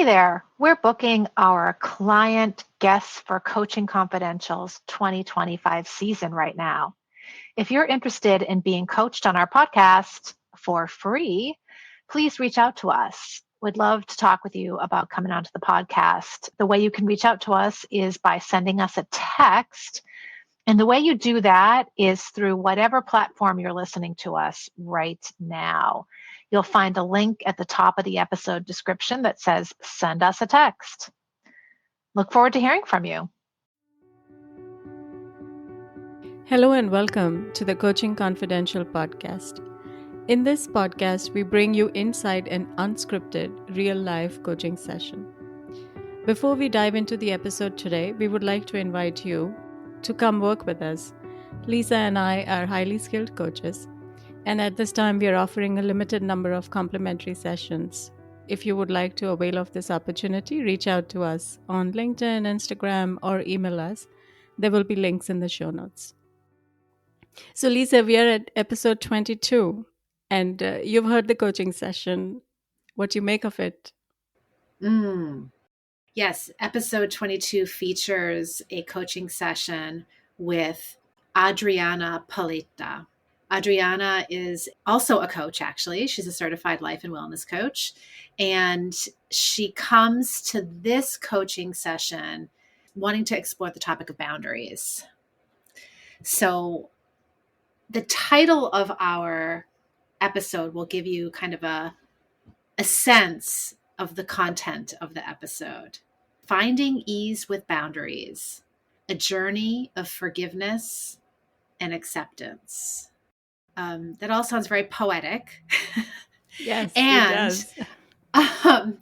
Hey there, we're booking our client guests for Coaching Confidential's 2025 season right now. If you're interested in being coached on our podcast for free, please reach out to us. We'd love to talk with you about coming onto the podcast. The way you can reach out to us is by sending us a text. And the way you do that is through whatever platform you're listening to us right now. You'll find a link at the top of the episode description that says, send us a text. Look forward to hearing from you. Hello and welcome to the Coaching Confidential podcast. In this podcast, we bring you inside an unscripted, real-life coaching session. Before we dive into the episode today, we would like to invite you to come work with us. Lisa and I are highly skilled coaches, and at this time, we are offering a limited number of complimentary sessions. If you would like to avail of this opportunity, reach out to us on LinkedIn, Instagram, or email us. There will be links in the show notes. So, Lisa, we are at episode 22, and you've heard the coaching session. What do you make of it? Yes, episode 22 features a coaching session with Adriana Paleta. Adriana is also a coach, actually. She's a certified life and wellness coach. And she comes to this coaching session wanting to explore the topic of boundaries. So, the title of our episode will give you kind of a sense of the content of the episode. Finding Ease with Boundaries, a journey of forgiveness and acceptance. That all sounds very poetic. Yes, And it does.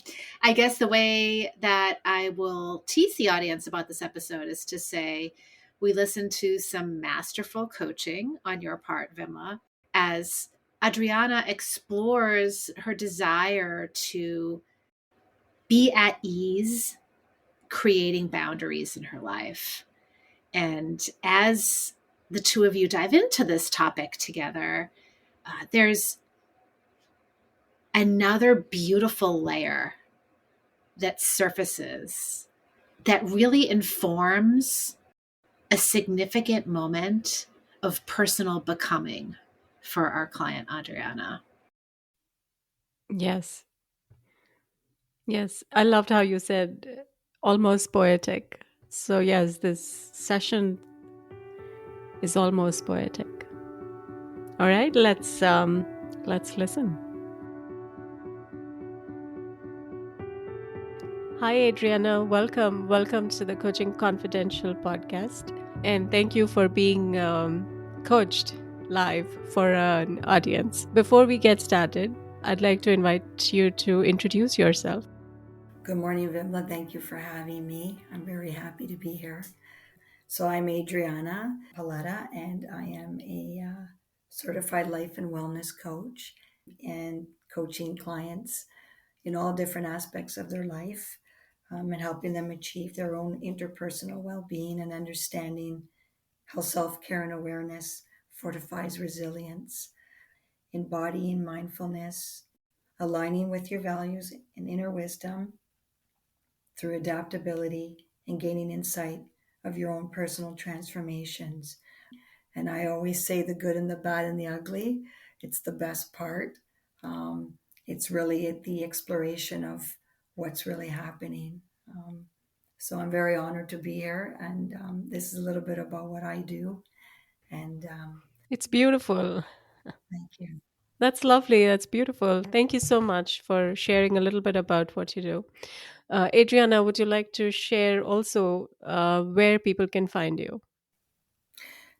I guess the way that I will tease the audience about this episode is to say we listened to some masterful coaching on your part, Vimla, as Adriana explores her desire to be at ease creating boundaries in her life. And as the two of you dive into this topic together, there's another beautiful layer that surfaces that really informs a significant moment of personal becoming for our client, Adriana. Yes. Yes. I loved how you said almost poetic. So, yes, this session is almost poetic. All right, let's listen. Hi, Adriana. Welcome to the Coaching Confidential podcast. And thank you for being coached live for an audience. Before we get started, I'd like to invite you to introduce yourself. Good morning, Vimla. Thank you for having me. I'm very happy to be here. So I'm Adriana Paleta, and I am a certified life and wellness coach and coaching clients in all different aspects of their life and helping them achieve their own interpersonal well-being and understanding how self-care and awareness fortifies resilience, embodying mindfulness, aligning with your values and inner wisdom through adaptability and gaining insight of your own personal transformations. And I always say the good and the bad and the ugly, it's the best part. It's really the exploration of what's really happening. So I'm very honored to be here. And this is a little bit about what I do. And It's beautiful. thank you. That's lovely. That's beautiful. Thank you so much for sharing a little bit about what you do. Adriana, would you like to share also where people can find you?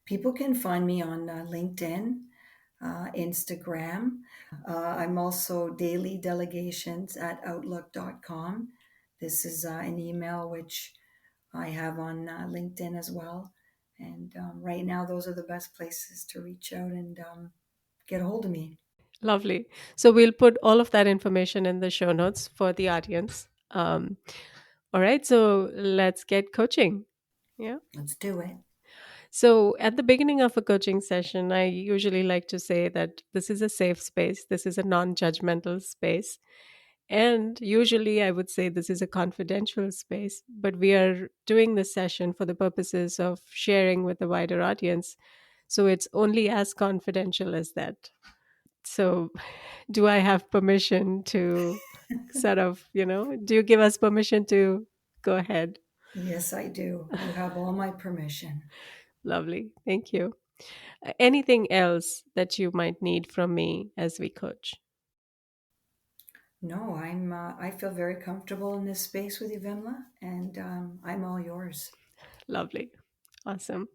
People can find me on LinkedIn, Instagram. I'm also daily delegations at outlook.com. This is an email which I have on LinkedIn as well. And right now, those are the best places to reach out and get a hold of me. Lovely. So we'll put all of that information in the show notes for the audience. All right. So let's get coaching. Yeah. Let's do it. So at the beginning of a coaching session, I usually like to say that this is a safe space, this is a non judgmental space. And usually I would say this is a confidential space, but we are doing this session for the purposes of sharing with the wider audience. So it's only as confidential as that. So, do I have permission to sort of, do you give us permission to go ahead? Yes, I do. You have all my permission. Lovely. Thank you. Anything else that you might need from me as we coach? No, I feel very comfortable in this space with you, Vimla, and I'm all yours. Lovely. Awesome.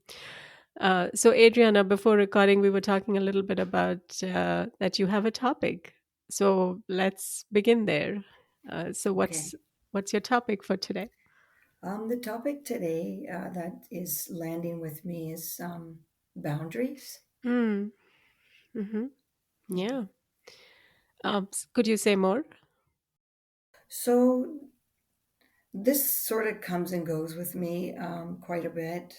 So, Adriana, before recording, we were talking a little bit about that you have a topic. So let's begin there. So, Okay. what's your topic for today? The topic today that is landing with me is boundaries. Mm. Hmm. Yeah. Yeah. Could you say more? So this sort of comes and goes with me quite a bit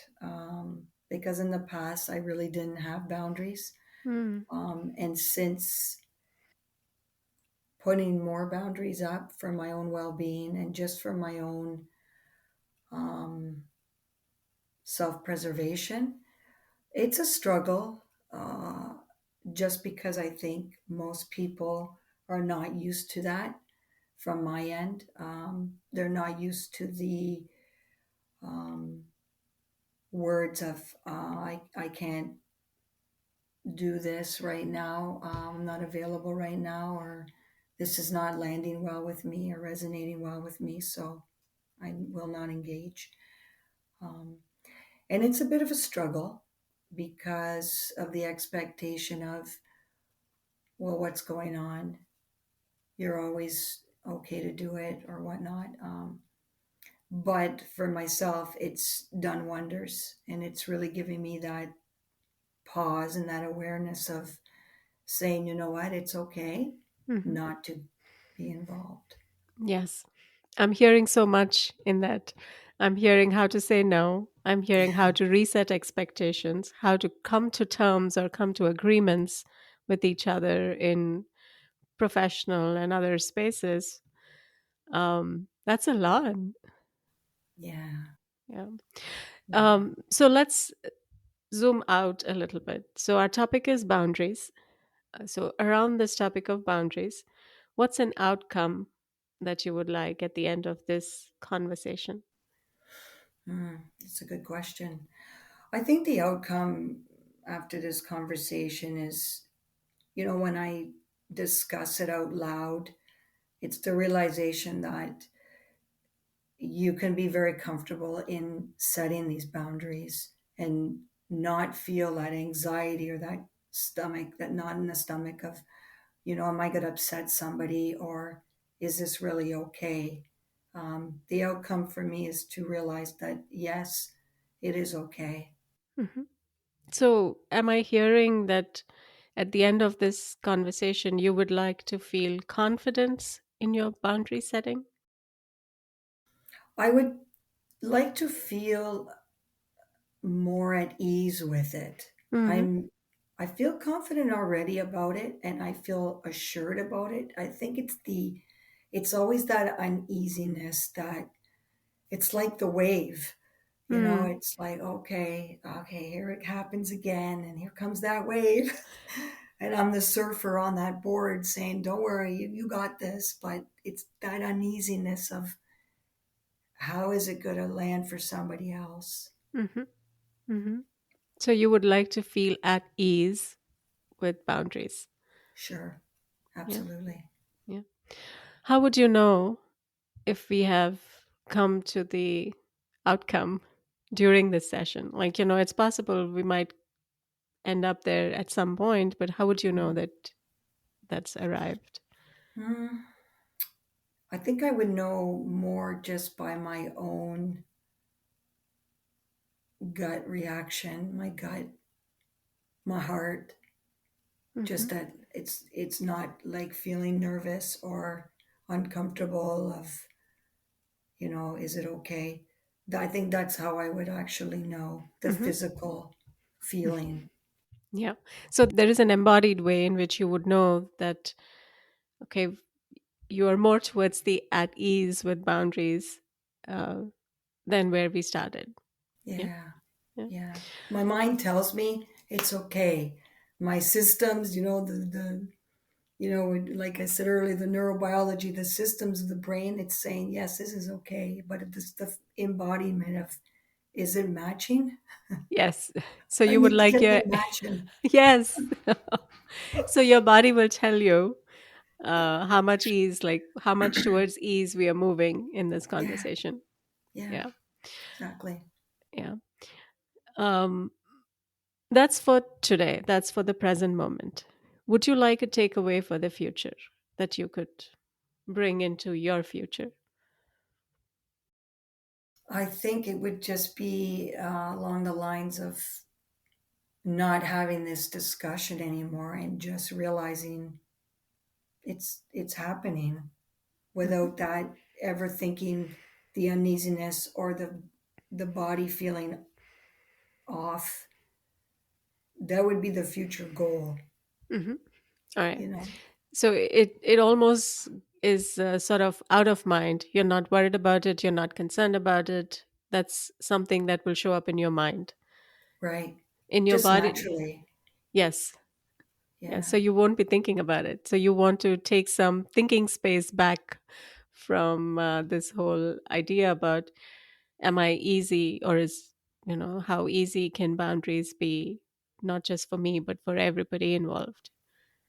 because in the past I really didn't have boundaries. Mm. And since putting more boundaries up for my own well being and just for my own um, self preservation, it's a struggle just because I think most people are not used to that from my end. They're not used to the um, words of I can't do this right now, I'm not available right now, or this is not landing well with me or resonating well with me, so I will not engage. Um, and it's a bit of a struggle because of the expectation of, well, what's going on? You're always okay to do it or whatnot. But for myself, it's done wonders. And it's really giving me that pause and that awareness of saying, you know what, it's okay Hmm. not to be involved. Yes. I'm hearing so much in that. I'm hearing how to say no. I'm hearing how to reset expectations, how to come to terms or come to agreements with each other in professional and other spaces. That's a lot. Yeah. Yeah. Yeah. So let's zoom out a little bit. So our topic is boundaries. So around this topic of boundaries, what's an outcome that you would like at the end of this conversation? It's a good question. I think the outcome after this conversation is, when I discuss it out loud, it's the realization that you can be very comfortable in setting these boundaries and not feel that anxiety or that stomach, that knot in the stomach of, am I going to upset somebody or is this really okay? The outcome for me is to realize that yes, it is okay. Mhm. So, am I hearing that at the end of this conversation, you would like to feel confidence in your boundary setting? I would like to feel more at ease with it. Hmm. I feel confident already about it and I feel assured about it. I think it's always that uneasiness that it's like the wave. Hmm. It's like, okay, here it happens again and here comes that wave. And I'm the surfer on that board saying, don't worry, you got this. But it's that uneasiness of how is it going to land for somebody else? Hmm. Hmm. So, you would like to feel at ease with boundaries. Sure, Yeah. absolutely. Yeah. How would you know if we have come to the outcome during this session? Like, it's possible we might end up there at some point, but how would you know that that's arrived? Hmm. I think I would know more just by my own gut reaction, my gut, my heart, Hmm. just that it's not like feeling nervous or uncomfortable of, is it okay? I think that's how I would actually know the Hmm. physical feeling. Yeah. So there is an embodied way in which you would know that, okay, you are more towards the at ease with boundaries uh, than where we started. Yeah. Yeah. Yeah. Yeah. My mind tells me it's okay. My systems, like I said earlier, the neurobiology, the systems of the brain, it's saying, yes, this is okay. But if this the embodiment of, is it matching? Yes. So I you would need to like get your, the matching. yes. So your body will tell you how much ease, like how much towards ease we are moving in this Yeah. conversation. Yeah. Yeah. Exactly. Yeah. Um, that's for today. That's for the present moment. Would you like a takeaway for the future that you could bring into your future? I think it would just be along the lines of not having this discussion anymore and just realizing it's happening Mhm. without that ever thinking the uneasiness or the body feeling off. That would be the future goal, Mhm. All right. you know. So it almost is sort of out of mind. You're not worried about it. You're not concerned about it. That's something that will show up in your mind, Right. in your Just body. naturally. Yes. Yeah. Yeah. So you won't be thinking about it. So you want to take some thinking space back from this whole idea about, am I easy, or is, how easy can boundaries be, not just for me but for everybody involved.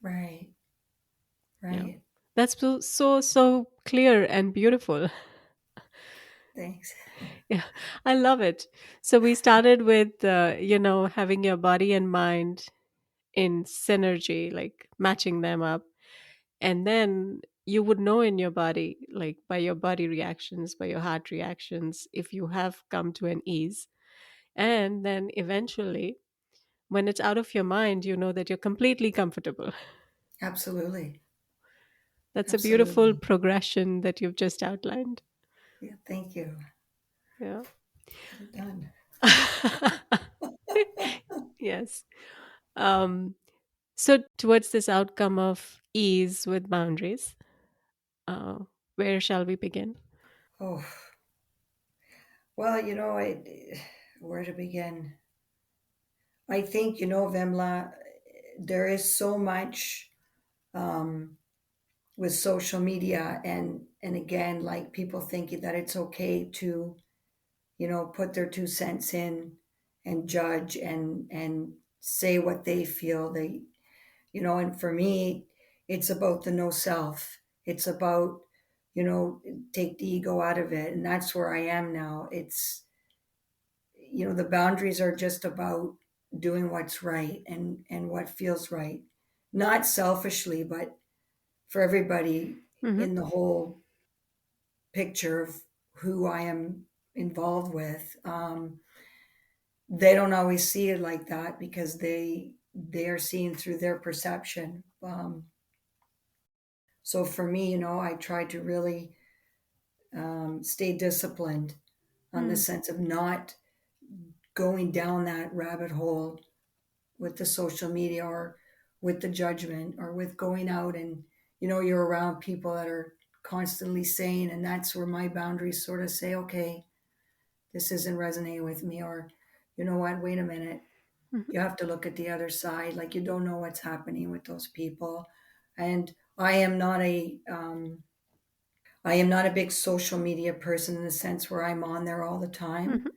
Right. Yeah. Right. That's so clear and beautiful. Thanks. Yeah, I love it. So we started with, having your body and mind in synergy, like matching them up. And then you would know in your body, like by your body reactions, by your heart reactions, if you have come to an ease. And then eventually, when it's out of your mind, you know that you're completely comfortable. Absolutely. That's a beautiful Absolutely. progression that you've just outlined. Yeah. Thank you. Yeah. Get it done. Yes. Um, so, towards this outcome of ease with boundaries, uh, where shall we begin? Oh, well, where to begin? I think, Vemla, there is so much um, with social media and again, like people thinking that it's okay to, put their 2 cents in and judge and say what they feel. And for me, it's about the no self. It's about, take the ego out of it. And that's where I am now. The boundaries are just about doing what's right and what feels right, not selfishly, but for everybody Hmm. in the whole picture of who I am involved with. They don't always see it like that because they are seeing through their perception. So for me, I try to really stay disciplined on the Mm. sense of not going down that rabbit hole with the social media or with the judgment or with going out and you're around people that are constantly saying, and that's where my boundaries sort of say, okay, this isn't resonating with me, or you know what, wait a minute, Mhm. you have to look at the other side, like you don't know what's happening with those people. And I am not a big social media person in the sense where I'm on there all the time.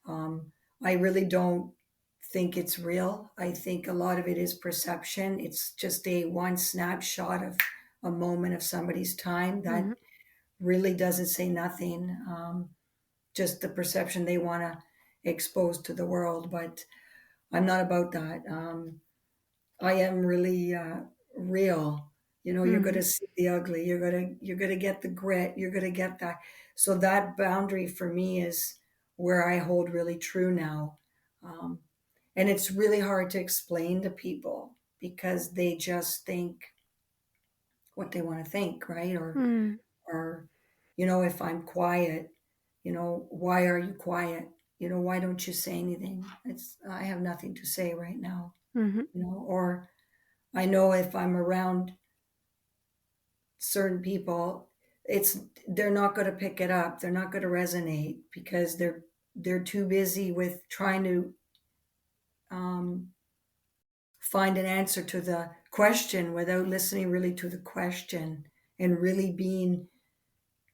Mhm. I really don't think it's real. I think a lot of it is perception. It's just a one snapshot of a moment of somebody's time that Mhm. really doesn't say nothing. Just the perception they want to expose to the world. But I'm not about that. I am really real. You're going to Mm. see the ugly. You're going to get the grit. You're going to get that. So that boundary for me is where I hold really true now. Um, and it's really hard to explain to people because they just think what they want to think, right? Mm. Or if I'm quiet, why are you quiet? Why don't you say anything? I have nothing to say right now. Mhm. Or I know if I'm around certain people, it's they're not going to pick it up. They're not going to resonate because they're too busy with trying to um, find an answer to the question without listening really to the question and really being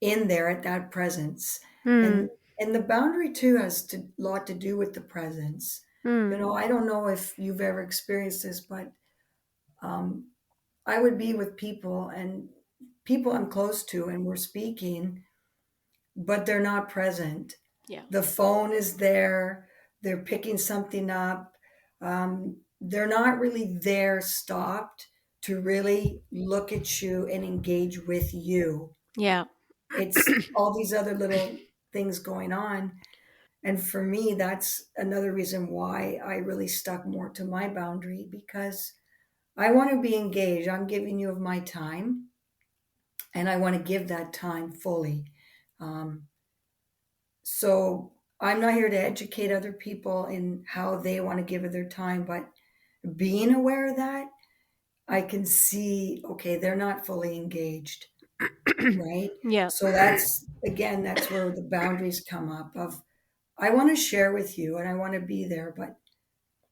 in there at that presence. Mm, And the boundary too has a lot to do with the presence. mm, I don't know if you've ever experienced this, but um, I would be with people and people I'm close to, and we're speaking, but they're not present. yeah. The phone is there, they're picking something up. They're not really there, stopped to really look at you and engage with you. Yeah. It's all these other little things going on. And for me, that's another reason why I really stuck more to my boundary because I want to be engaged. I'm giving you of my time and I want to give that time fully. Um, so I'm not here to educate other people in how they want to give of their time, but being aware of that, I can see, okay, they're not fully engaged, right? Yeah. So that's, again, that's where the boundaries come up of, I want to share with you and I want to be there, but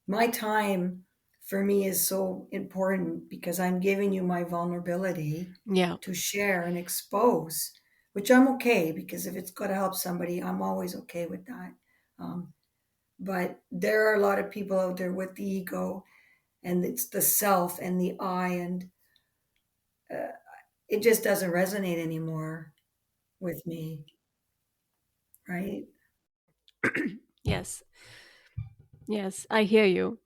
my time for me is so important because I'm giving you my vulnerability Yeah. to share and expose, which I'm okay because if it's going to help somebody, I'm always okay with that. Um, but there are a lot of people out there with the ego and it's the self and the I, and uh, it just doesn't resonate anymore with me, right? Yes. Yes. I hear you.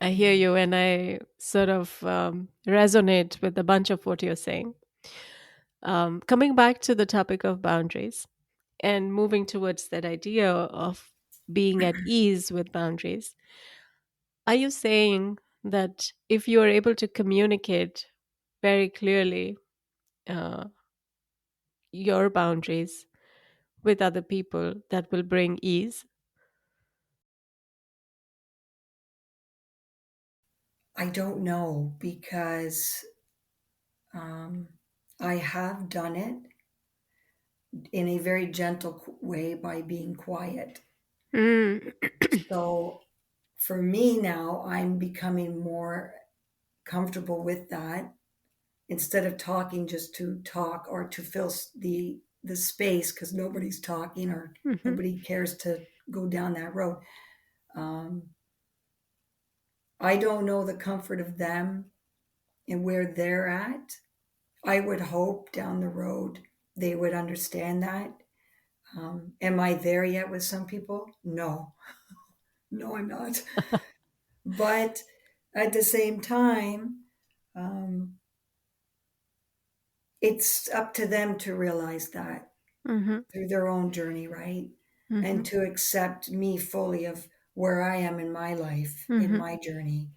I hear you, and I sort of resonate with a bunch of what you're saying. Coming back to the topic of boundaries and moving towards that idea of being at ease with boundaries, are you saying that if you are able to communicate very clearly uh, your boundaries with other people, that will bring ease? I don't know because um, I have done it in a very gentle way by being quiet. Mm. So for me now, I'm becoming more comfortable with that instead of talking just to talk or to fill the space because nobody's talking or Mhm. nobody cares to go down that road. Um, I don't know the comfort of them and where they're at. I would hope down the road they would understand that. Am I there yet with some people? No, no, I'm not. But at the same time, um, it's up to them to realize that Mhm. through their own journey, right? And Mhm. to accept me fully of where I am in my life, in Mhm. my journey.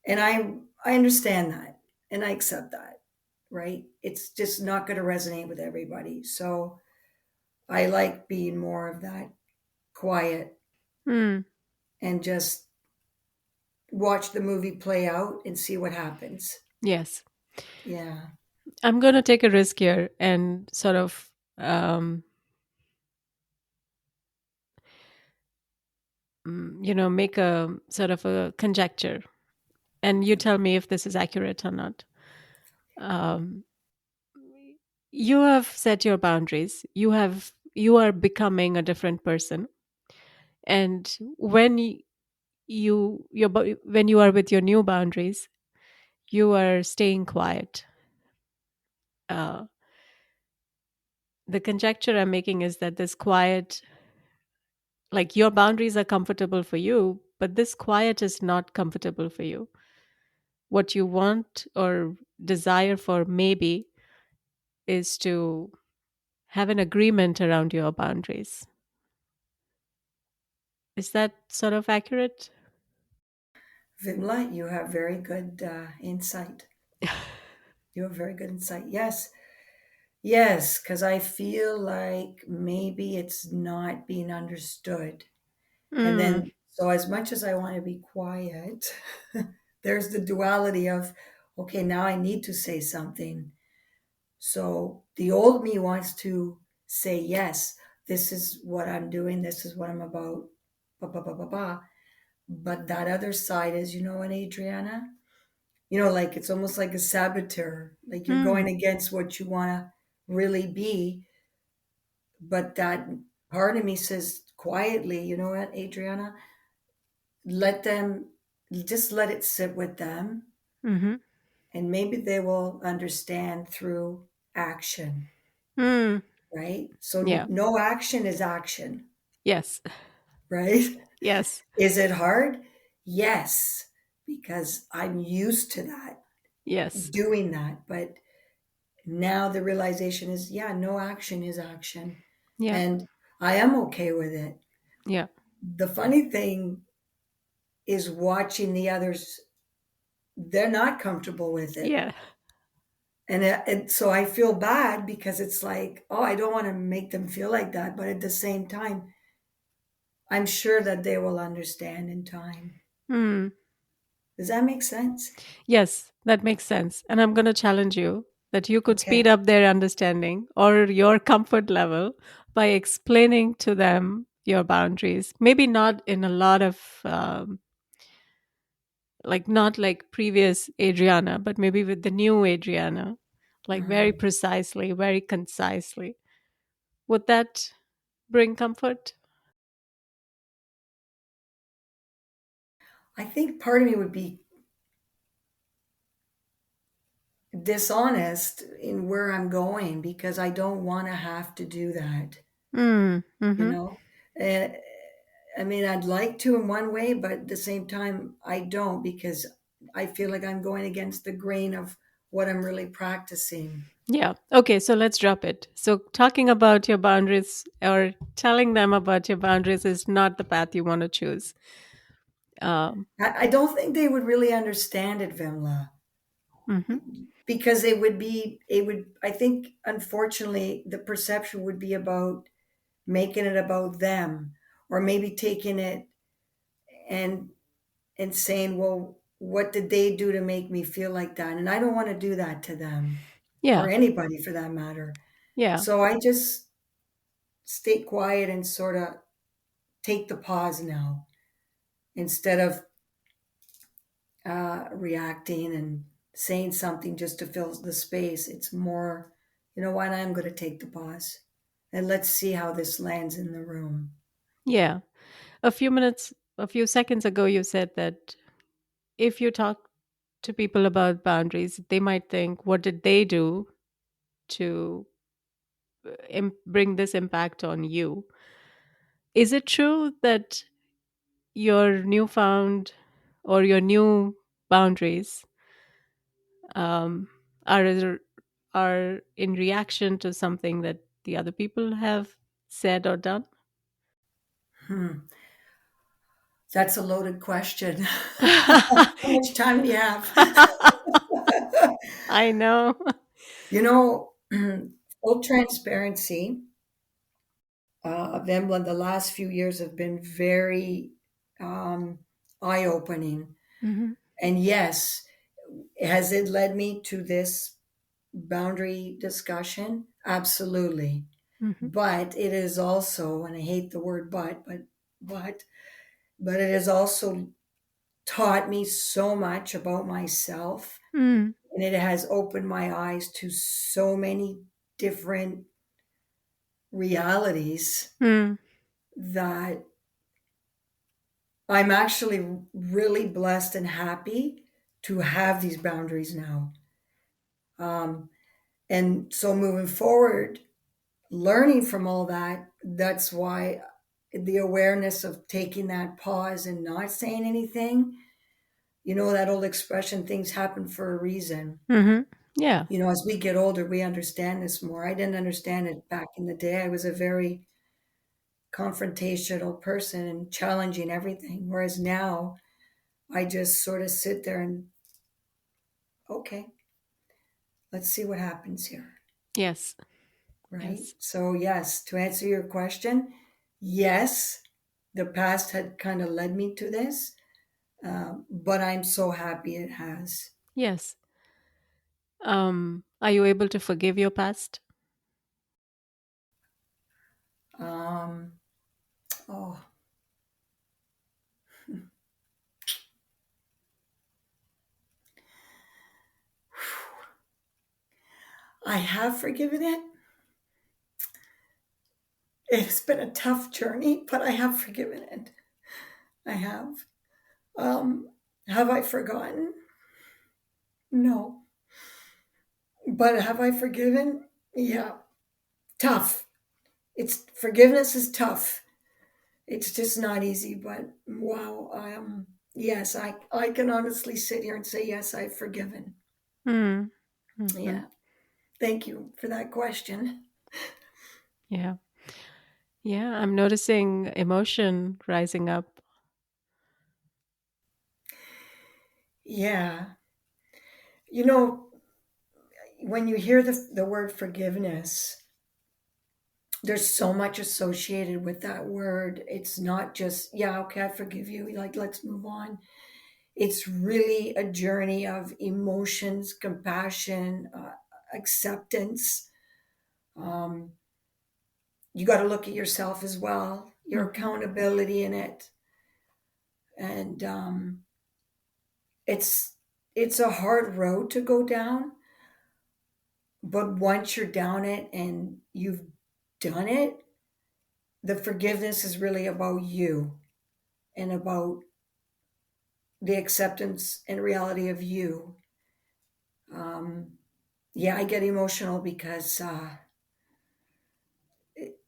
And I understand that and I accept that, right? It's just not going to resonate with everybody. So I like being more of that quiet Mm. and just watch the movie play out and see what happens. Yes. Yeah. I'm going to take a risk here and sort of, um, make a sort of a conjecture. And you tell me if this is accurate or not. Um, you have set your boundaries. You are becoming a different person. And when you are with your new boundaries, you are staying quiet. Uh, the conjecture I'm making is that this quiet, like your boundaries are comfortable for you, but this quiet is not comfortable for you. What you want or desire for maybe is to have an agreement around your boundaries. Is that sort of accurate? Vimla, you have very good insight. You have very good insight. Yes. Yes. Because I feel like maybe it's not being understood. And Mm, then, so as much as I want to be quiet, there's the duality of, okay, now I need to say something. So the old me wants to say, yes, this is what I'm doing, this is what I'm about, ba, ba, ba, ba, ba. But that other side is, you know what, Adriana? Like it's almost like a saboteur, like you're Hmm. going against what you want to really be. But that part of me says quietly, you know what, Adriana? Let them, just let it sit with them, Mm-hmm. and maybe they will understand through action, Hmm. right? So Yeah. no action is action, Yes. right? Yes. Is it hard? Yes, because I'm used to that, Yes. doing that. But now the realization is, yeah, no action is action. Yeah. And I am okay with it. Yeah. The funny thing is watching the others, they're not comfortable with it. Yeah. And so I feel bad because it's like, oh, I don't want to make them feel like that. But at the same time, I'm sure that they will understand in time. Hmm. Does that make sense? Yes, that makes sense. And I'm going to challenge you that you could speed Okay. up their understanding or your comfort level by explaining to them your boundaries. Maybe not in a lot of, like, not like previous Adriana, but maybe with the new Adriana, like very Um, precisely, very concisely. Would that bring comfort? I think part of me would be dishonest in where I'm going because I don't want to have to do that, Mm, you mm-hmm. know? And I mean, I'd like to in one way, but at the same time, I don't because I feel like I'm going against the grain of what I'm really practicing. Yeah. Okay. So let's drop it. So talking about your boundaries or telling them about your boundaries is not the path you want to choose. Um, I don't think they would really understand it, Vimla, mhm. because I think, unfortunately, the perception would be about making it about them, or maybe taking it and saying, well, what did they do to make me feel like that? And I don't want to do that to them or Yeah. anybody for that matter. Yeah. So I just stay quiet and sort of take the pause now instead of reacting and saying something just to fill the space. It's more, you know what, I'm going to take the pause and let's see how this lands in the room. Yeah. A few seconds ago, you said that if you talk to people about boundaries, they might think, what did they do to bring this impact on you? Is it true that your newfound or your new boundaries um, are are in reaction to something that the other people have said or done? Hmm. That's a loaded question. How much time do you have? I know. You know, full transparency, Vembla, the last few years have been very um, eye opening. Hmm. And yes, has it led me to this boundary discussion? Absolutely. Hmm. But it is also, and I hate the word but, but it has also taught me so much about myself. Mm. And it has opened my eyes to so many different realities Mm. that I'm actually really blessed and happy to have these boundaries now. Um, and so moving forward, learning from all that, that's why the awareness of taking that pause and not saying anything, that old expression, things happen for a reason. Hmm. Yeah. As we get older, we understand this more. I didn't understand it back in the day. I was a very confrontational person and challenging everything. Whereas now I just sort of sit there and, okay, let's see what happens here. Yes. Right. Yes. So, yes, to answer your question, yes, the past had kind of led me to this, but I'm so happy it has. Yes. Are you able to forgive your past? Um, oh, I have forgiven it. It's been a tough journey, but I have forgiven it. I have. Um, have I forgotten? No. But have I forgiven? Yeah. Tough. It's forgiveness is tough. It's just not easy, but wow. Yes, I can honestly sit here and say yes, I've forgiven. Mm. Hmm. Yeah. Thank you for that question. Yeah. Yeah, I'm noticing emotion rising up. Yeah. You know, when you hear the word forgiveness, there's so much associated with that word. It's not just, yeah, okay, I forgive you. Like, let's move on. It's really a journey of emotions, compassion, acceptance. Um, you got to look at yourself as well, your Hmm. accountability in it. And it's it's a hard road to go down, but once you're down it and you've done it, the forgiveness is really about you and about the acceptance and reality of you. Um, yeah, I get emotional because it,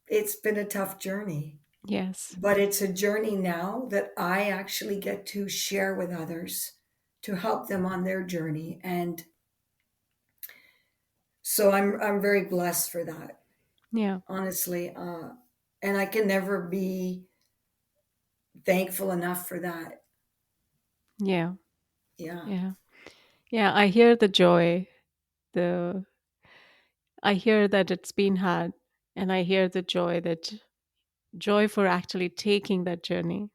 it's been a tough journey, Yes. but it's a journey now that I actually get to share with others to help them on their journey, and so I'm very blessed for that, Yeah. honestly. And I can never be thankful enough for that. Yeah. Yeah. Yeah. Yeah. I hear the joy. The I hear that it's been hard, and I hear the joy for actually taking that journey.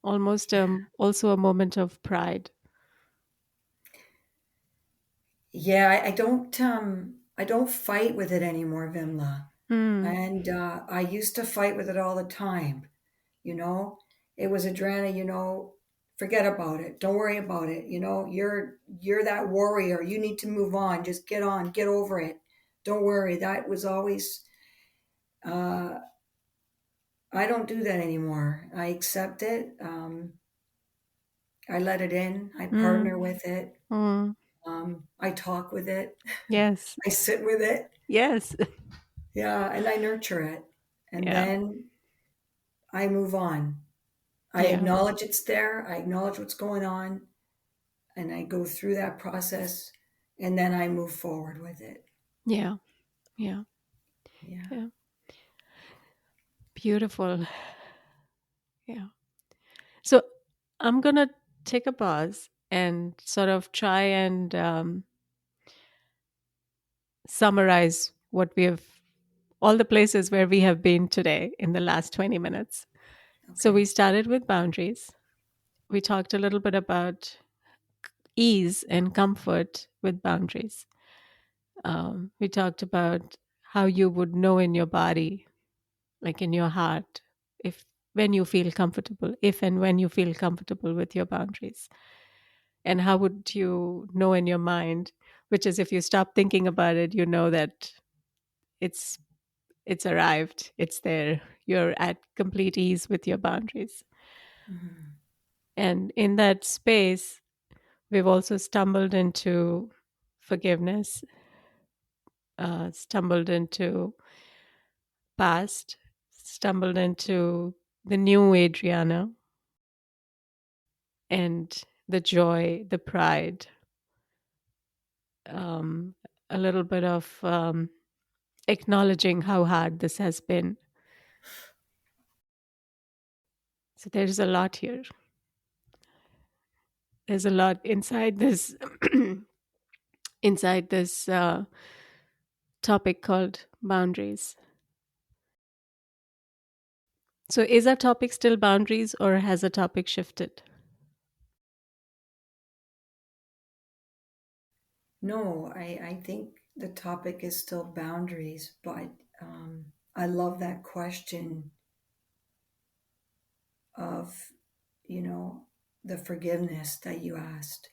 Almost also a moment of pride. Yeah, I don't fight with it anymore, Vimla. Hmm. And I used to fight with it all the time. You know, it was Adriana, forget about it. Don't worry about it. You're that warrior. You need to move on. Just get on, get over it. Don't worry. That was always uh I don't do that anymore. I accept it. I let it in. I Hmm. partner with it. Hmm. I talk with it. Yes. I sit with it. Yes. Yeah, and I nurture it. And Yeah. then I move on. I Yeah. acknowledge it's there. I acknowledge what's going on, and I go through that process, and then I move forward with it. Yeah. Yeah. Yeah. Yeah. Beautiful. Yeah. So I'm going to take a pause and sort of try and summarize what we have, all the places where we have been today in the last 20 minutes. So Okay. we started with boundaries. We talked a little bit about ease and comfort with boundaries. We talked about how you would know in your body, like in your heart, if when you feel comfortable, if and when you feel comfortable with your boundaries. And how would you know in your mind, which is if you stop thinking about it, you know that it's it's arrived, it's there, you're at complete ease with your boundaries. Mhm. And in that space, we've also stumbled into forgiveness, stumbled into past, stumbled into the new Adriana, and the joy, the pride, um, a little bit of acknowledging how hard this has been. So there's a lot here. There's a lot inside this inside this topic called boundaries. So is our topic still boundaries, or has the topic shifted? No, I think the topic is still boundaries, but I love that question of, you know, the forgiveness that you asked.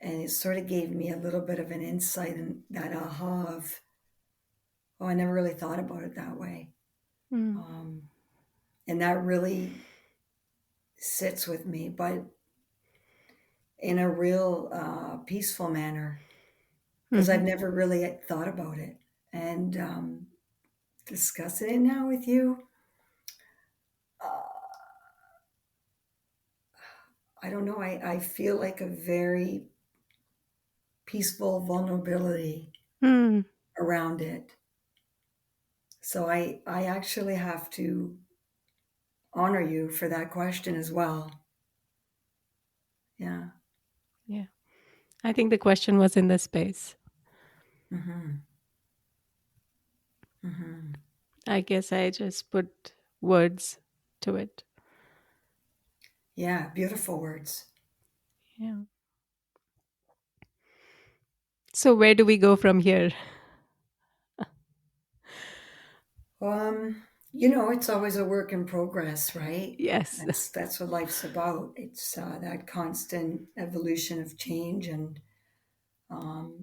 And it sort of gave me a little bit of an insight and that aha of, oh, I never really thought about it that way. Mm. Um, and that really sits with me, but in a real peaceful manner, because Mhm. I've never really thought about it. And discussing it now with you, uh, I don't know, I feel like a very peaceful vulnerability Mm. around it. So I actually have to honor you for that question as well. Yeah. Yeah. I think the question was in the space. Hmm. Hmm. I guess I just put words to it. Yeah, beautiful words. Yeah. So where do we go from here? Um, you know, it's always a work in progress, right? Yes. That's what life's about. It's that constant evolution of change, and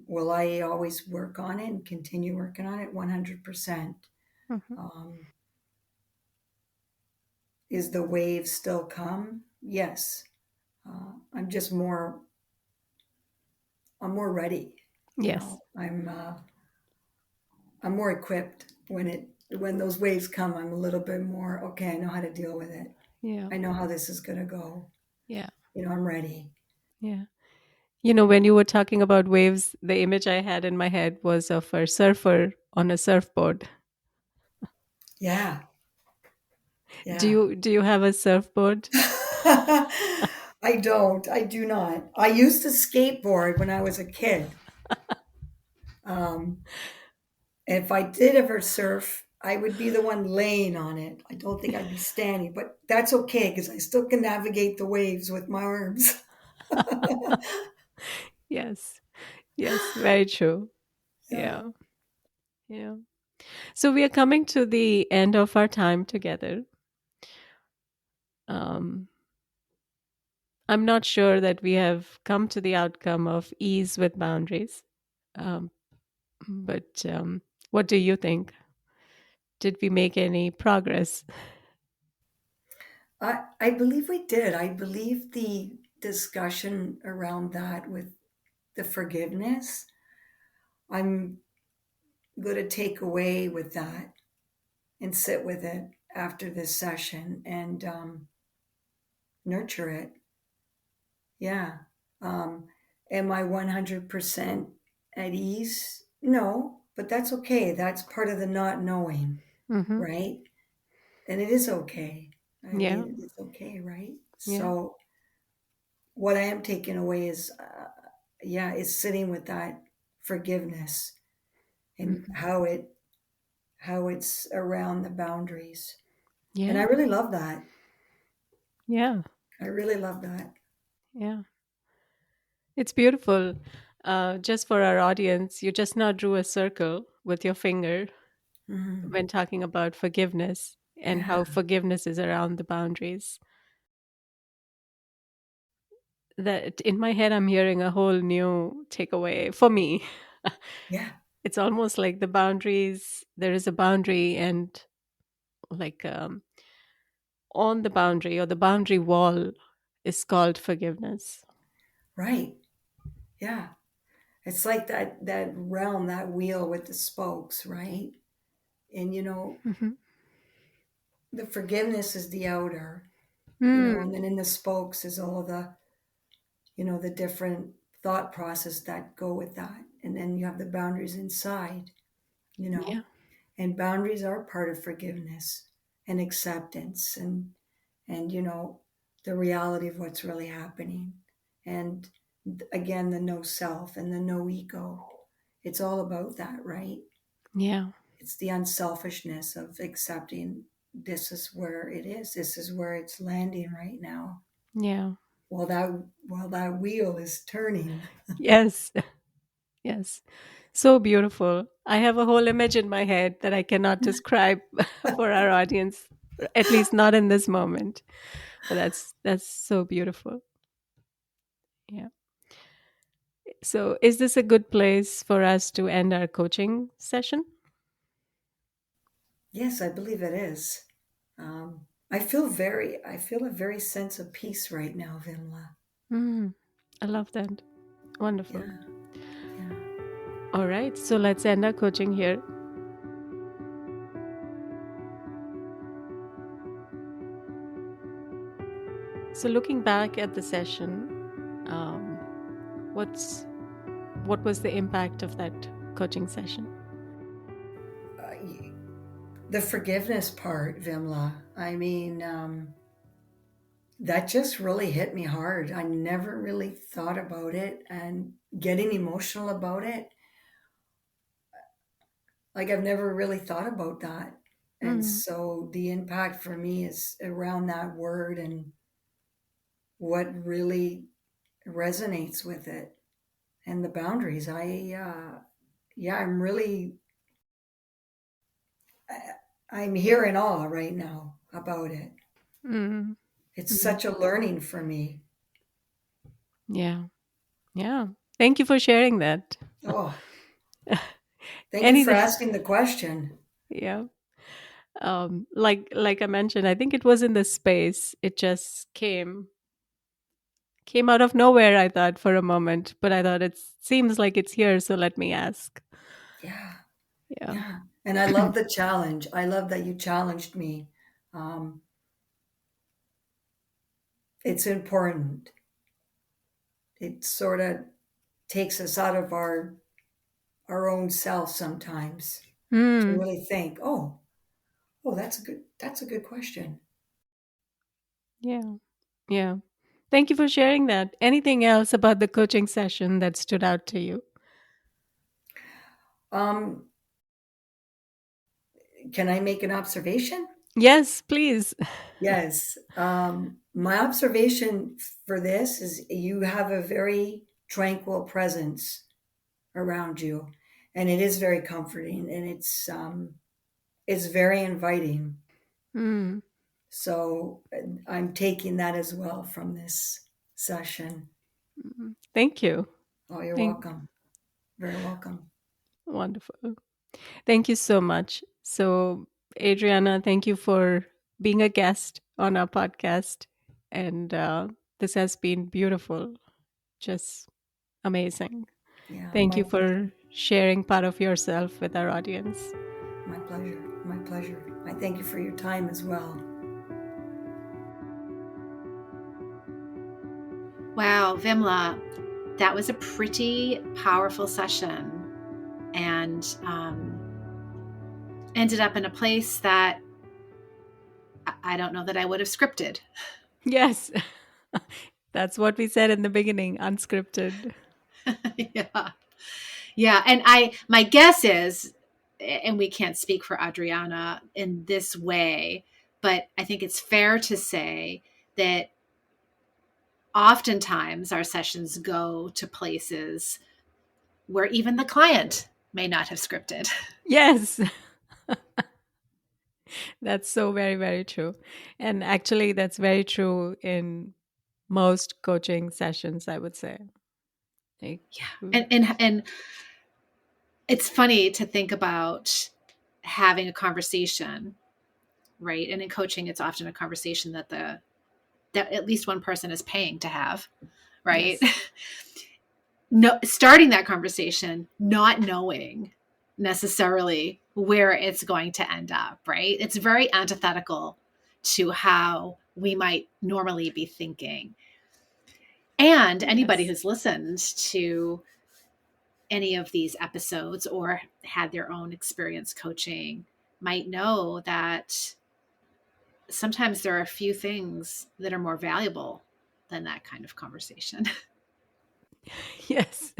will I always work on it and continue working on it? 100%. Mhm. Um, is the wave still come? Yes. I'm just more. I'm more ready. You Yes. know, I'm more equipped when those waves come. I'm a little bit more okay. I know how to deal with it. Yeah. I know how this is going to go. Yeah. You know, I'm ready. Yeah. You know, when you were talking about waves, the image I had in my head was of a surfer on a surfboard. Yeah, Do yeah. you have a surfboard? I don't. I do not. I used to skateboard when I was a kid. Um, if I did ever surf, I would be the one laying on it. I don't think I'd be standing, but that's okay because I still can navigate the waves with my arms. Yes. Yes, very true. Yeah. Yeah. Yeah. So we are coming to the end of our time together. Um, I'm not sure that we have come to the outcome of ease with boundaries. Um, but what do you think? Did we make any progress? I believe we did. I believe the discussion around that with the forgiveness, I'm going to take away with that and sit with it after this session and nurture it. Yeah. Um, am I 100% at ease? No, but that's okay. That's part of the not knowing, Mm-hmm. right? And it is okay. I Yeah. mean, it's okay, right? Yeah. So, what I am taking away is, yeah, is sitting with that forgiveness and Mhm. how it's around the boundaries. And I Yeah. really love that. Yeah. I really love that. Yeah. It's beautiful. Just for our audience, you just now drew a circle with your finger Mhm. when talking about forgiveness and Yeah, how forgiveness is around the boundaries. That in my head, I'm hearing a whole new takeaway for me. yeah, It's almost like the boundaries, there is a boundary, and like on the boundary or the boundary wall is called forgiveness. right. Yeah. It's like that realm, that wheel with the spokes, right? And you know, Hmm. the forgiveness is the outer, you know, and Mm, then in the spokes is all the, you know, the different thought process that go with that. And then you have the boundaries inside, you yeah. know, and boundaries are part of forgiveness and acceptance and you know, the reality of what's really happening. And again, the no self and the no ego. It's all about that, right? Yeah. It's the unselfishness of accepting this is where it is. This is where it's landing right now. Yeah. While that wheel is turning. Yes. Yes. So beautiful. I have a whole image in my head that I cannot describe for our audience, at least not in this moment. But that's so beautiful. Yeah. So, is this a good place for us to end our coaching session? Yes, I believe it is. I feel a very sense of peace right now, Vimla. Mm, I love that. Yeah, Wonderful. yeah. All right. So, let's end our coaching here. So, looking back at the session, um, what's what was the impact of that coaching session? Uh, the forgiveness part, Vimla. I mean, that just really hit me hard. I never really thought about it, and getting emotional about it. Like I've never really thought about that. And Mm, so the impact for me is around that word and what really resonates with it and the boundaries. Yeah, I'm here in awe right now about it. mm, It's mm. such a learning for me. Yeah. Yeah. Thank you for sharing that. Oh, thank you for Anything. asking the question. Yeah. Like I mentioned, I think it was in the space. It just came out of nowhere, I thought for a moment, but I thought it seems like it's here, so let me ask. Yeah, Yeah. yeah. And I love the challenge. I love that you challenged me. Um, it's important. It sort of takes us out of our own self sometimes to Mm, really think, oh, that's a good question. yeah. Yeah. Thank you for sharing that. Anything else about the coaching session that stood out to you? Um, can I make an observation? Yes, please. Yes. My observation for this is you have a very tranquil presence around you, and it is very comforting, and it's very inviting. Mm, So I'm taking that as well from this session. thank you. Oh, you're Thank welcome. Very welcome. Wonderful. Thank you so much. So, Adriana, thank you for being a guest on our podcast. And this has been beautiful, just amazing. Yeah, Thank you for sharing part of yourself with our audience. my pleasure. My pleasure. I thank you for your time as well. Wow, Vimla, that was a pretty powerful session and ended up in a place that I don't know that I would have scripted. Yes, that's what we said in the beginning, unscripted. Yeah. Yeah. And my guess is, and we can't speak for Adriana in this way, but I think it's fair to say that oftentimes our sessions go to places where even the client may not have scripted. Yes, that's so very, very true. And actually, that's very true in most coaching sessions, I would say. Like, Yeah. And it's funny to think about having a conversation, right? And in coaching, it's often a conversation that that at least one person is paying to have, right? yes. No, starting that conversation, not knowing necessarily where it's going to end up, right? It's very antithetical to how we might normally be thinking. And anybody Yes. who's listened to any of these episodes or had their own experience coaching might know that sometimes there are a few things that are more valuable than that kind of conversation. Yes.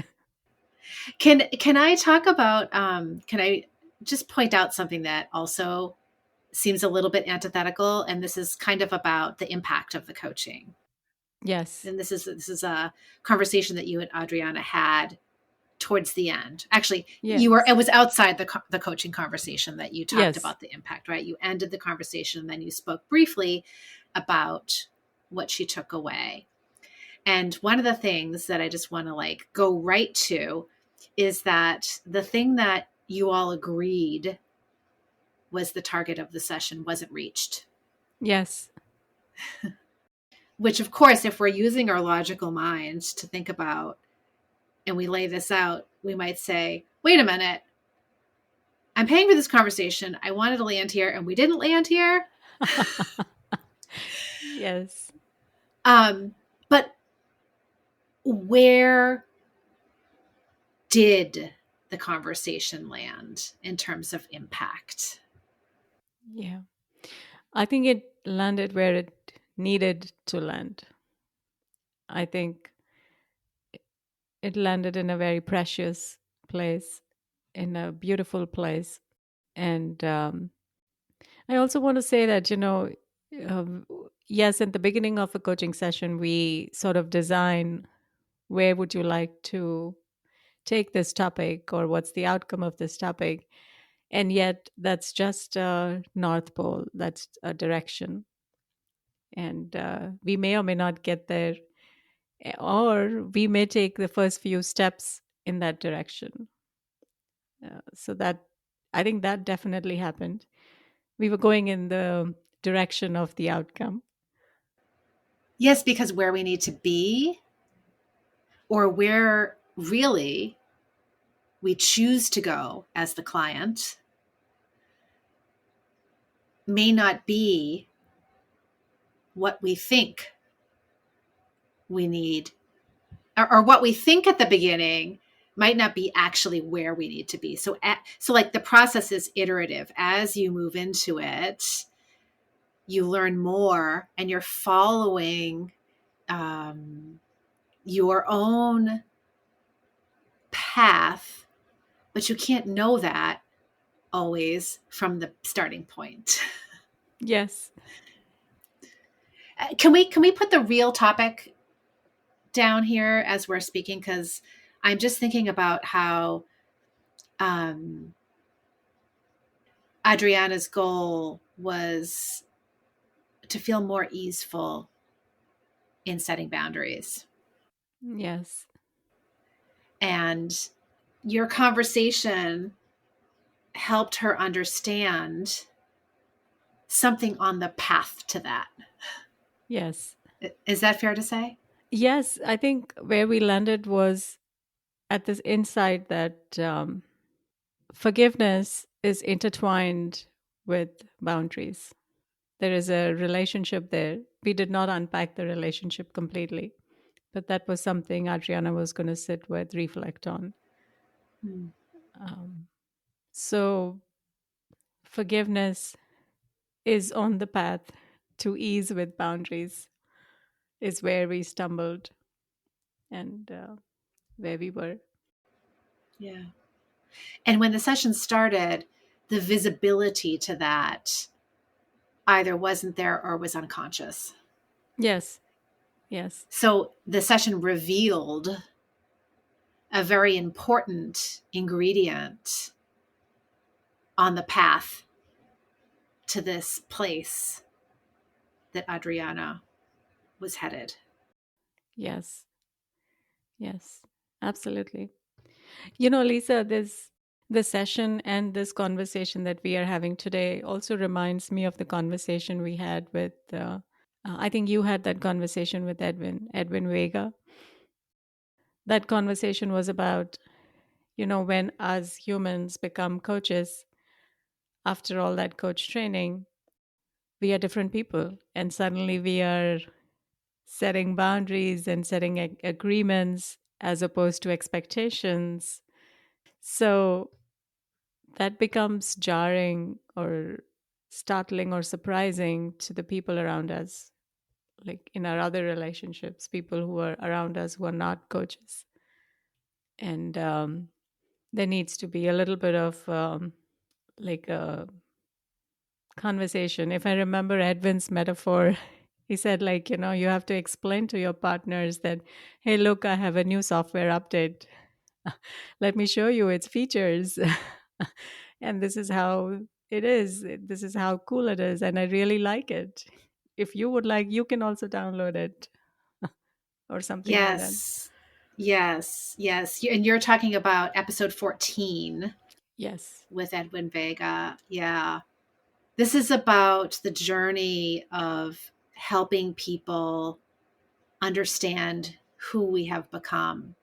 Can I talk about can I just point out something that also seems a little bit antithetical, and this is kind of about the impact of the coaching. Yes. And this is a conversation that you and Adriana had towards the end. Actually, Yes. it was outside the coaching conversation that you talked Yes. about the impact, right? You ended the conversation and then you spoke briefly about what she took away. And one of the things that I just want to like go right to is that the thing that you all agreed was the target of the session wasn't reached. Yes. Which, of course, if we're using our logical minds to think about and we lay this out, we might say, wait a minute, I'm paying for this conversation. I wanted to land here and we didn't land here. Yes. But where did the conversation land in terms of impact? Yeah. I think it landed where it needed to land. I think it landed in a very precious place, in a beautiful place. And I also want to say that, um, yes, at the beginning of a coaching session, we sort of design where would you like to take this topic or what's the outcome of this topic. And yet, that's just a North Pole, that's a direction. And we may or may not get there, or we may take the first few steps in that direction. So that I think that definitely happened. We were going in the direction of the outcome. Yes, because where we need to be or where really we choose to go as the client may not be what we think we need, or what we think at the beginning might not be actually where we need to be. So like the process is iterative. As you move into it, you learn more and you're following your own path, but you can't know that always from the starting point. Yes. Can we put the real topic down here as we're speaking? Because I'm just thinking about how Adriana's goal was to feel more easeful in setting boundaries. Yes. And your conversation helped her understand something on the path to that. Yes. Is that fair to say? Yes. I think where we landed was at this insight that forgiveness is intertwined with boundaries. There is a relationship there. We did not unpack the relationship completely, but that was something Adriana was going to sit with, reflect on. So forgiveness is on the path to ease with boundaries, is where we stumbled and where we were. Yeah. And when the session started, the visibility to that either wasn't there or was unconscious. Yes. Yes. So the session revealed a very important ingredient on the path to this place that Adriana was headed. Yes. Yes. Absolutely. You know, Lisa, this session and this conversation that we are having today also reminds me of the conversation we had with, I think you had that conversation with Edwin Vega. That conversation was about, when us humans become coaches, after all that coach training, we are different people. And suddenly we are setting boundaries and setting agreements as opposed to expectations. So that becomes jarring or startling or surprising to the people around us, like in our other relationships, people who are around us who are not coaches. And there needs to be a little bit of like a conversation. If I remember Edwin's metaphor, he said, like, you have to explain to your partners that, hey, look, I have a new software update. Let me show you its features. And this is how it is. This is how cool it is. And I really like it. If you would like, you can also download it or something like that. Yes. Yes. And you're talking about episode 14 Yes. with Edwin Vega. Yeah. This is about the journey of helping people understand who we have become.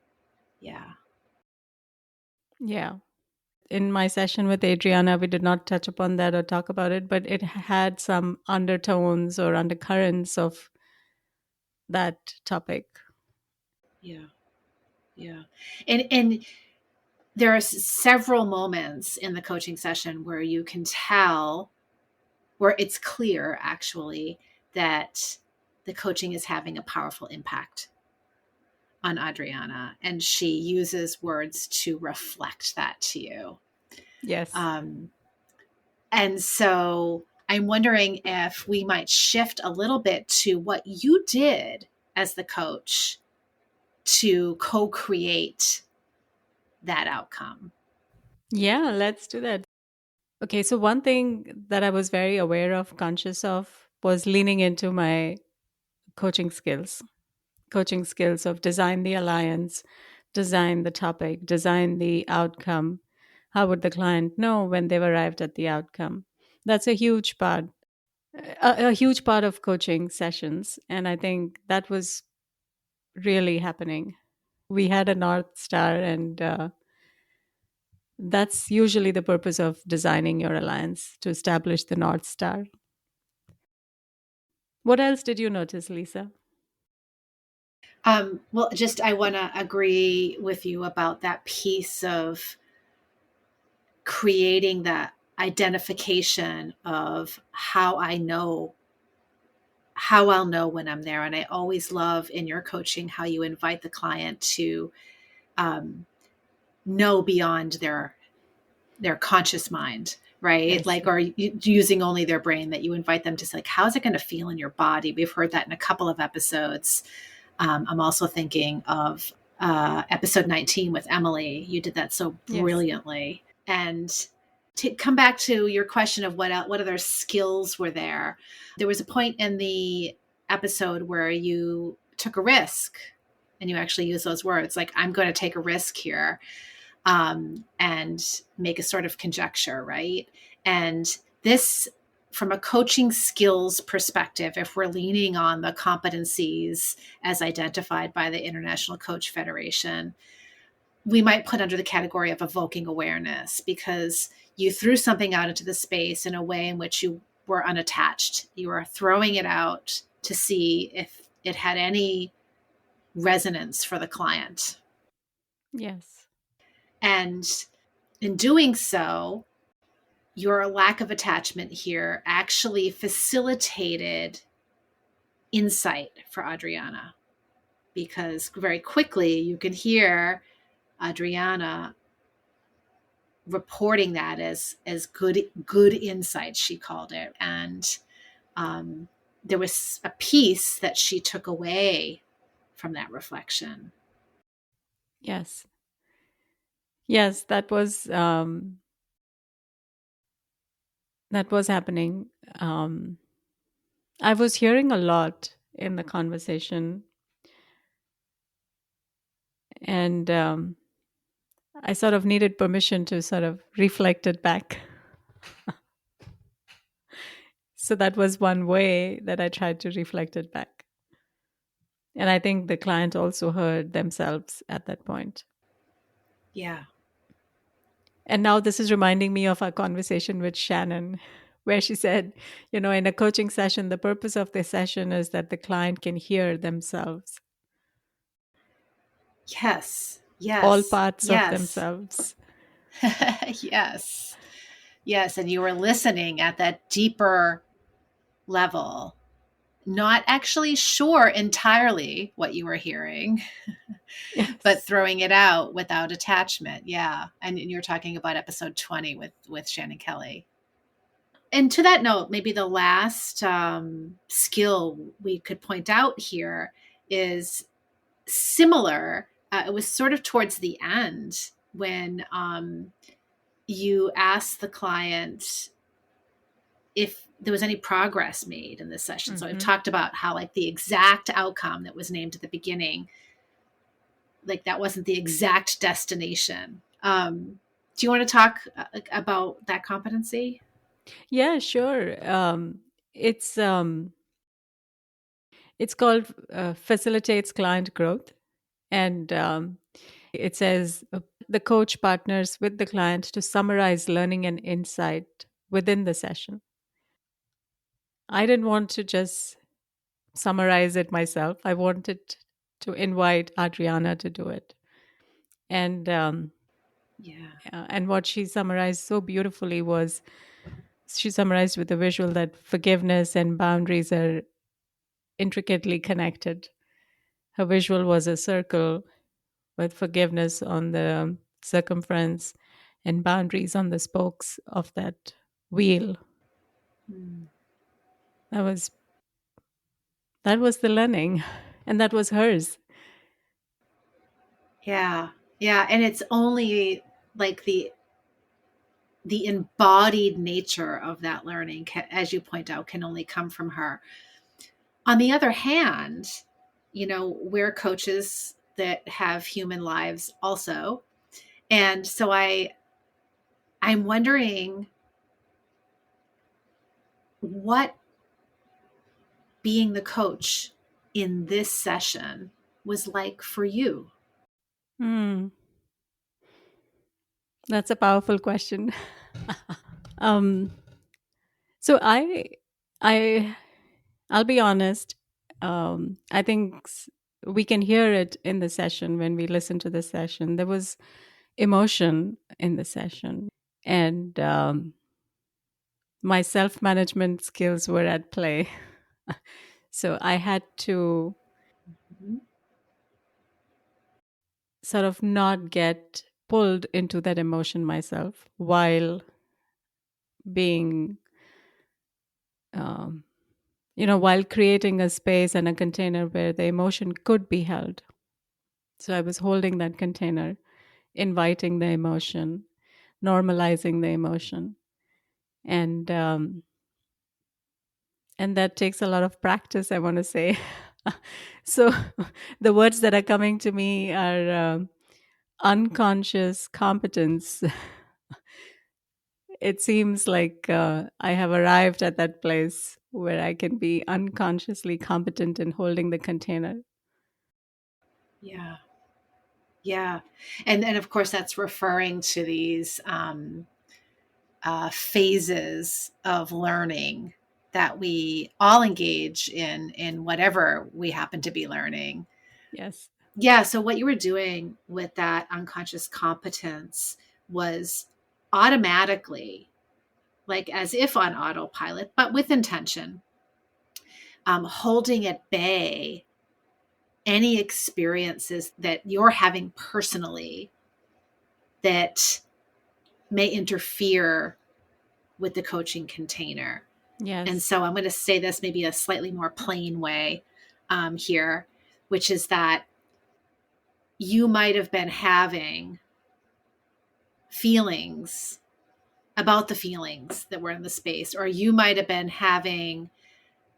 Yeah. Yeah. In my session with Adriana, we did not touch upon that or talk about it, but it had some undertones or undercurrents of that topic. Yeah. Yeah. And there are several moments in the coaching session where you can tell, where it's clear actually, that the coaching is having a powerful impact on Adriana, and she uses words to reflect that to you. Yes. And so I'm wondering if we might shift a little bit to what you did as the coach to co-create that outcome. Yeah, let's do that. Okay, so one thing that I was very aware of, conscious of, was leaning into my coaching skills of design the alliance, design the topic, design the outcome. How would the client know when they've arrived at the outcome? That's a huge part, a huge part of coaching sessions. And I think that was really happening. We had a North Star, and that's usually the purpose of designing your alliance, to establish the North Star. What else did you notice, Lisa? Well, just I want to agree with you about that piece of creating that identification of how I'll know when I'm there. And I always love in your coaching how you invite the client to um, know beyond their conscious mind, right? Yes. Like, or using only their brain, that you invite them to say, like, how's it going to feel in your body? We've heard that in a couple of episodes. I'm also thinking of episode 19 with Emily. You did that so brilliantly. Yes. And to come back to your question of what other skills were there, there was a point in the episode where you took a risk, and you actually use those words, like, I'm going to take a risk here, and make a sort of conjecture, right? And this, from a coaching skills perspective, if we're leaning on the competencies as identified by the International Coach Federation, we might put under the category of evoking awareness, because you threw something out into the space in a way in which you were unattached. You were throwing it out to see if it had any resonance for the client. Yes. And in doing so, your lack of attachment here actually facilitated insight for Adriana, because very quickly you can hear Adriana reporting that as good insight, she called it. And there was a piece that she took away from that reflection. Yes. Yes, that was happening. I was hearing a lot in the conversation, and I sort of needed permission to sort of reflect it back. So that was one way that I tried to reflect it back. And I think the client also heard themselves at that point. Yeah. And now this is reminding me of our conversation with Shannon, where she said, in a coaching session, the purpose of the session is that the client can hear themselves. Yes. All parts of themselves. Yes. And you were listening at that deeper level, not actually sure entirely what you were hearing, yes, but throwing it out without attachment. Yeah. And you're talking about episode 20 with Shannon Kelly. And to that note, maybe the last skill we could point out here is similar, it was sort of towards the end when you asked the client if there was any progress made in this session. So I've talked about how like the exact outcome that was named at the beginning, like that wasn't the exact destination. Do you want to talk about that competency? Yeah, sure. It's called facilitates client growth, and it says the coach partners with the client to summarize learning and insight within the session. I didn't want to just summarize it myself. I wanted to invite Adriana to do it, and and what she summarized so beautifully was she summarized with a visual that forgiveness and boundaries are intricately connected. Her visual was a circle with forgiveness on the circumference and boundaries on the spokes of that wheel. That was the learning, and that was hers. Yeah. And it's only like the embodied nature of that learning, as you point out, can only come from her. On the other hand, we're coaches that have human lives also. And so I'm wondering what being the coach in this session was like for you. That's a powerful question. So I'll be honest. I think we can hear it in the session when we listen to the session. There was emotion in the session, and my self-management skills were at play. So I had to sort of not get pulled into that emotion myself while being while creating a space and a container where the emotion could be held. So I was holding that container, inviting the emotion, normalizing the emotion, and that takes a lot of practice, I want to say. So the words that are coming to me are unconscious competence. It seems like I have arrived at that place where I can be unconsciously competent in holding the container. Yeah. And of course, that's referring to these phases of learning that we all engage in whatever we happen to be learning. Yes. Yeah. So what you were doing with that unconscious competence was automatically, like as if on autopilot, but with intention, holding at bay any experiences that you're having personally that may interfere with the coaching container. Yes. And so I'm going to say this maybe a slightly more plain way here, which is that you might have been having feelings about the feelings that were in the space, or you might have been having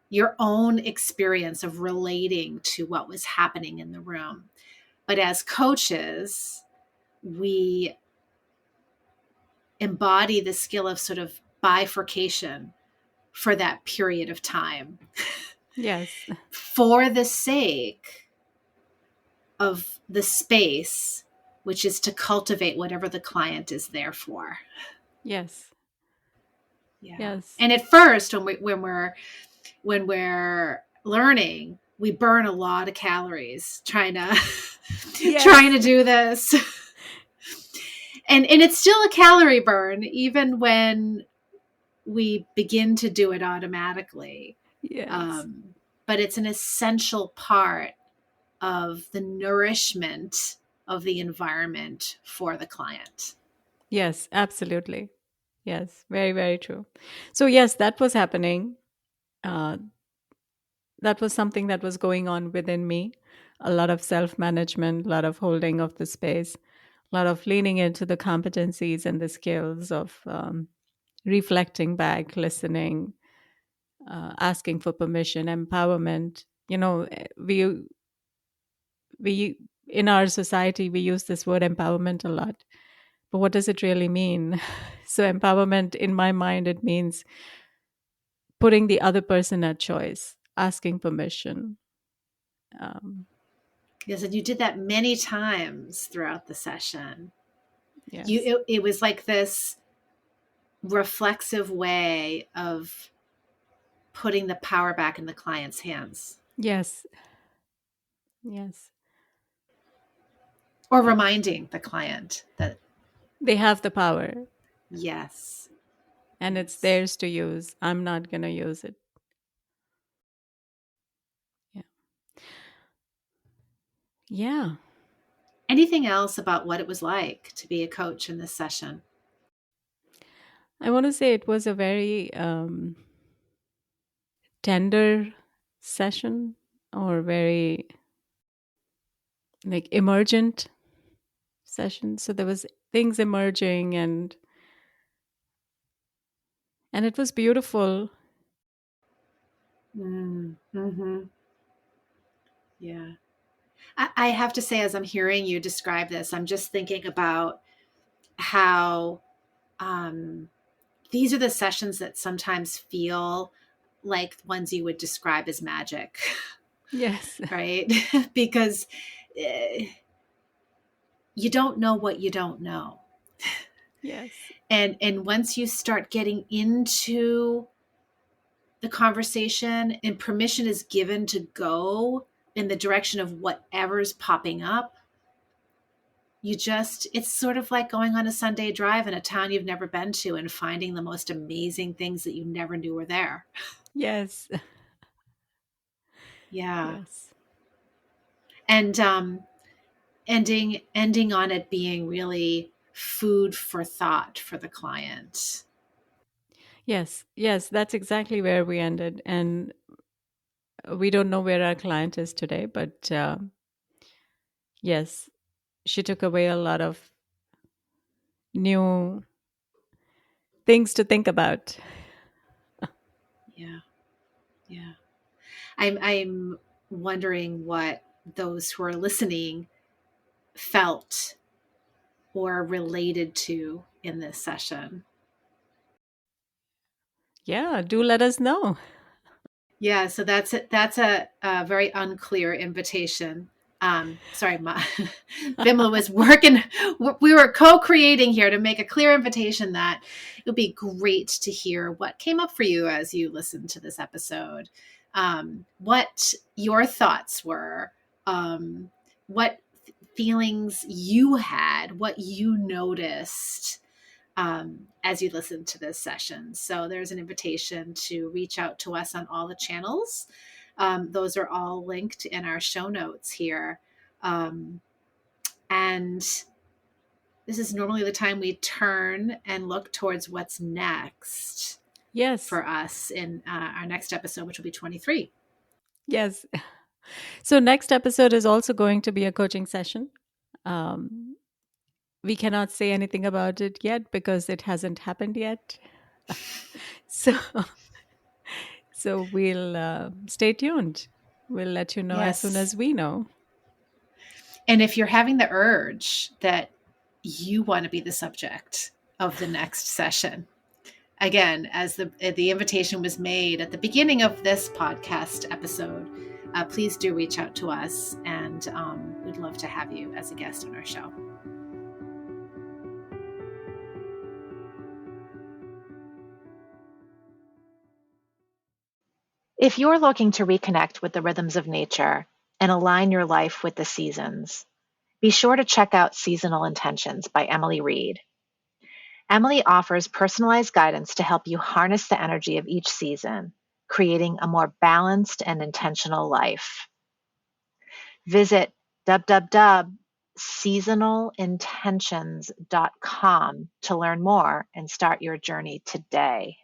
your own experience of relating to what was happening in the room. But as coaches, we embody the skill of sort of bifurcation for that period of time. Yes. For the sake of the space, which is to cultivate whatever the client is there for. Yes. Yeah. Yes. And at first, when we're learning, we burn a lot of calories trying to do this. And it's still a calorie burn, even when we begin to do it automatically. Yes. But it's an essential part of the nourishment of the environment for the client. Yes, absolutely. Yes, very, very true. So yes, that was happening. That was something that was going on within me. a lot of self-management, a lot of holding of the space, a lot of leaning into the competencies and the skills of reflecting back, listening, asking for permission, empowerment. We in our society we use this word empowerment a lot, but what does it really mean? So empowerment, in my mind, it means putting the other person at choice, asking permission. um, Yes, and you did that many times throughout the session. yes. It was like this reflexive way of putting the power back in the client's hands, Yes. Yes. or reminding the client that They have the power yes, and it's yes. theirs to use. I'm not going to use it. Yeah. Yeah. Anything else about what it was like to be a coach in this session? I want to say it was a very tender session, or very like emergent session. So there was things emerging, and it was beautiful. Mm-hmm. Yeah. I have to say, as I'm hearing you describe this, I'm just thinking about how these are the sessions that sometimes feel like ones you would describe as magic, Yes. right? Because you don't know what you don't know. Yes. And once you start getting into the conversation and permission is given to go in the direction of whatever's popping up, it's sort of like going on a Sunday drive in a town you've never been to and finding the most amazing things that you never knew were there. Yes. Yeah. Yes. And ending on it being really food for thought for the client. Yes. Yes. That's exactly where we ended. And we don't know where our client is today, but yes, she took away a lot of new things to think about. Yeah. Yeah. I'm wondering what those who are listening felt or related to in this session. Yeah, do let us know. Yeah, so that's a very unclear invitation. Sorry, Vimla was working. We were co-creating here to make a clear invitation that it would be great to hear what came up for you as you listened to this episode, what your thoughts were, what feelings you had, what you noticed as you listen to this session. So there's an invitation to reach out to us on all the channels. Those are all linked in our show notes here. And this is normally the time we turn and look towards what's next. Yes. For us in our next episode, which will be 23. Yes. So next episode is also going to be a coaching session. We cannot say anything about it yet because it hasn't happened yet. So we'll stay tuned. We'll let you know as soon as we know. And if you're having the urge that you want to be the subject of the next session, again, as the invitation was made at the beginning of this podcast episode, please do reach out to us, and we'd love to have you as a guest on our show. If you're looking to reconnect with the rhythms of nature and align your life with the seasons, be sure to check out Seasonal Intentions by Emily Reed. Emily offers personalized guidance to help you harness the energy of each season, creating a more balanced and intentional life. Visit www.seasonalintentions.com to learn more and start your journey today.